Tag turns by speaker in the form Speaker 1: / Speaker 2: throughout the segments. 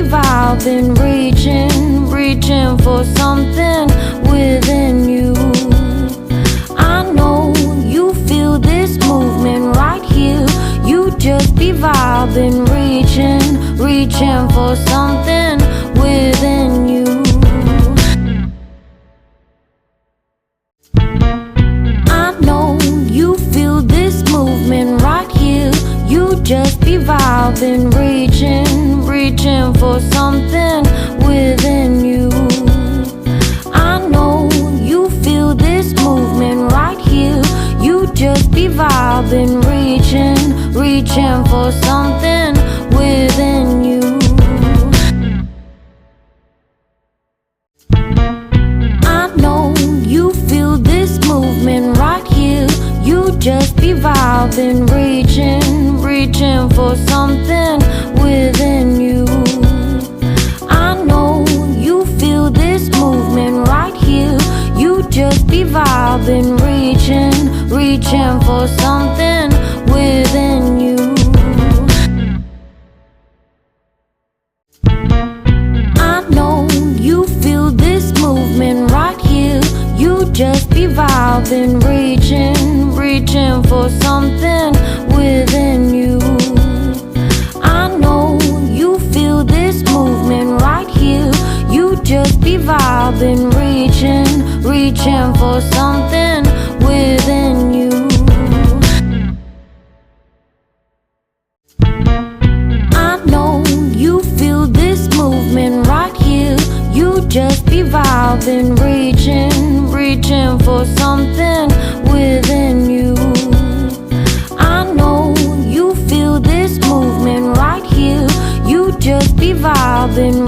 Speaker 1: vibing, reaching for something within you. I know you feel this movement right here. You just be vibing, reaching for something within you. I know you feel this movement right here. You just be vibing, reaching for something within you. I know you feel this movement right here. You just be vibing, reaching for something within you. I know you feel this movement right here. You just be vibing, reaching for something within you. I know you feel this movement right here. You just be vibing, reaching for something within you. I know you feel this movement right here. You just be vibing, reaching for something within you. I know you feel this movement right here. You just be vibing, reaching for something within you. I know you feel this movement right here. You just be vibing, reaching for something within you. I know you feel this movement right here. You just be vibing,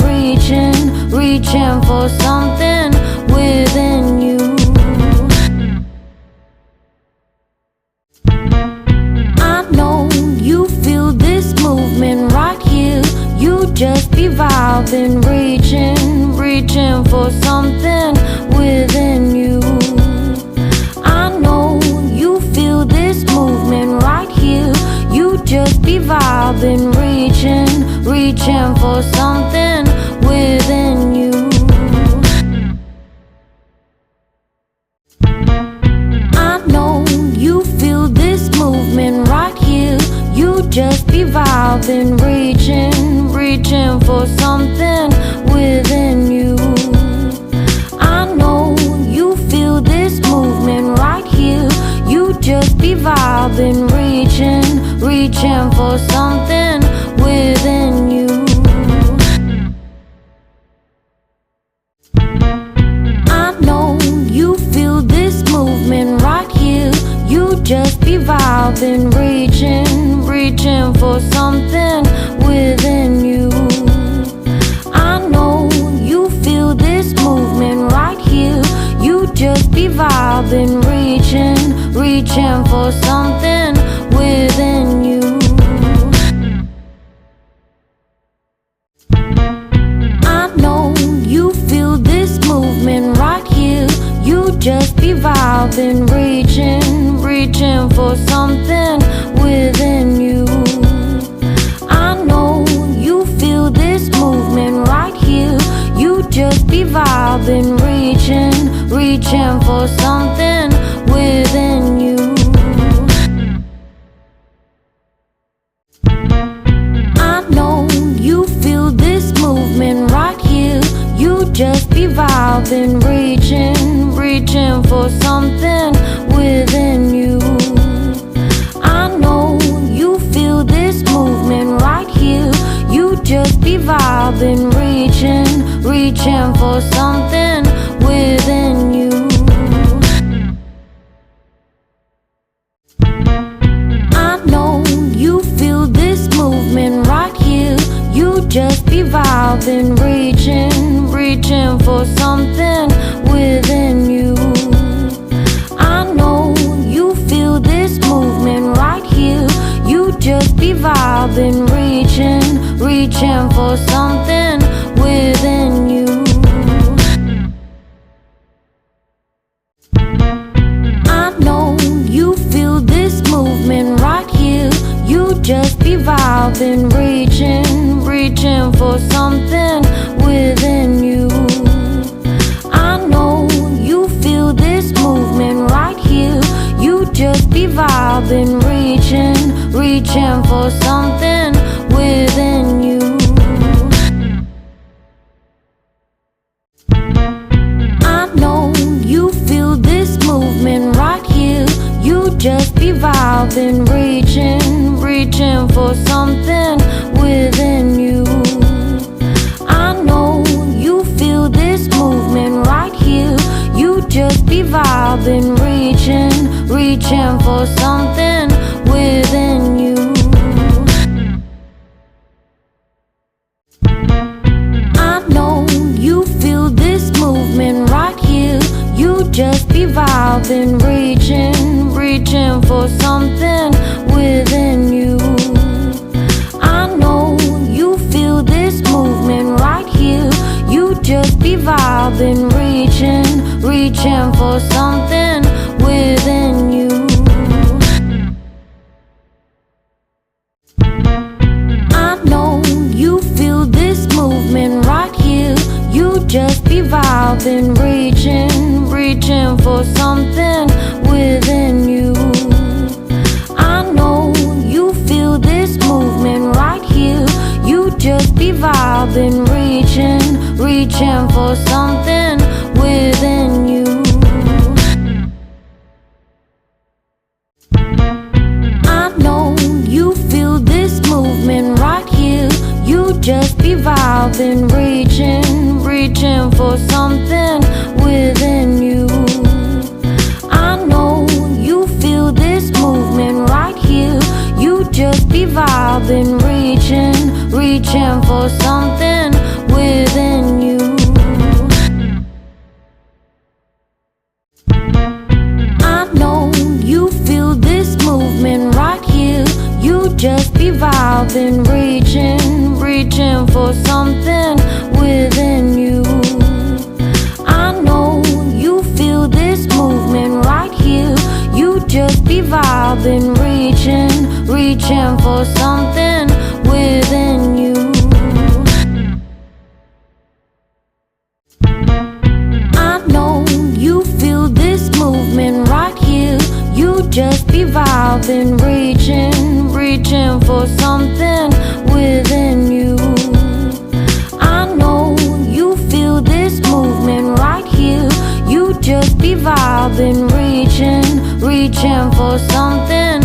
Speaker 1: reaching for something within you. I know you feel this movement right here. You just be vibing, reaching for something within you. I know you feel this movement right here. You just be vibing, reaching for something within you. I know you feel this movement right here. You just be vibing, reaching for something within you. I know you feel this movement right here. You just be vibing, reaching for something within you. I know you feel this movement right here. You just be vibing, reaching for something within you. I know you feel this movement right here. You just be vibing, reaching for something within you. I know you feel this movement right here. You just be vibing, reaching for something within you. I know you feel this movement right here. You just be vibing, reaching for something within you. I know you feel this movement right here. You just be vibing, reaching for something within you. I know you feel this movement right here. You just be vibing, reaching for something within you. I know you feel this movement right here. You just be vibing, reaching for something within you. I know you feel this movement right here. You just be vibing, reaching for something within you. I know you feel this movement right here. You just be vibing, reaching for something be vibing, reaching for something within you. I know you feel this movement right here. You just be vibing, reaching for something within you. I know you feel this movement right here. You just be vibing, reaching for something within you. I know you feel this movement right here. You just be vibing, reaching for something within you. I know you feel this movement right here. You just be vibing, reaching for something within you. I know you feel this movement right here. You just be vibing, reaching for something within you. I know you feel this movement right here. You just be vibing, reaching for something within you. I know you feel this movement right here. You just be vibing, reaching for something within you. I know you feel this movement right here. You just be vibing, reaching for something within you. I know you feel this movement right here. You just be vibing, reaching for something within you. I know you feel this movement right here. You just be vibing, reaching for something within you. I know you feel this movement right here. You just be vibing, reaching for something within you. I know you feel this movement right here. You just be vibing, reaching for something